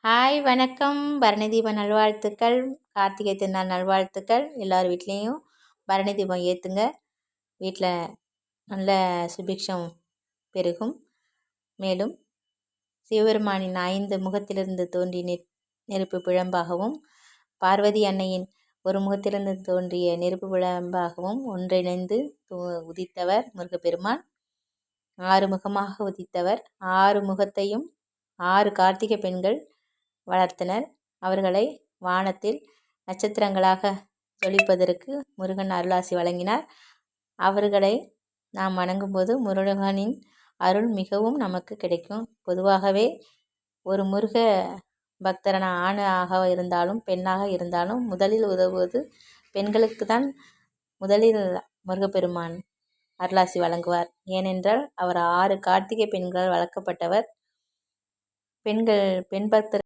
Hi வணக்கம். பரணி தீபம் நல்வாழ்த்துக்கள். கார்த்திகை திருநாள் நல்வாழ்த்துக்கள். எல்லார் வீட்லேயும் பரணி தீபம் ஏற்றுங்க. வீட்டில் நல்ல சுபிக்ஷம் பெருகும். மேலும் சிவபெருமானின் 5 முகத்திலிருந்து தோன்றி நெருப்பு பிழம்பாகவும், பார்வதி அன்னையின் ஒரு முகத்திலிருந்து தோன்றிய நெருப்பு பிழம்பாகவும் ஒன்றிணைந்து உதித்தவர் முருகப்பெருமான். 6 முகமாக உதித்தவர். 6 முகத்தையும் 6 கார்த்திகை பெண்கள் வளர்த்தனர். அவர்களை வானத்தில் நட்சத்திரங்களாக ஜொலிப்பதற்கு முருகன் அருளாசி வழங்கினார். அவர்களை நாம் வணங்கும்போது முருகனின் அருள் மிகவும் நமக்கு கிடைக்கும். பொதுவாகவே ஒரு முருக பக்தரான ஆணாக இருந்தாலும் பெண்ணாக இருந்தாலும் முதலில் உதவுவது பெண்களுக்கு தான். முதலில் முருகப்பெருமான் அருளாசி வழங்குவார். ஏனென்றால் அவர் 6 கார்த்திகை பெண்களால் வளர்க்கப்பட்டவர். பெண் பக்தர்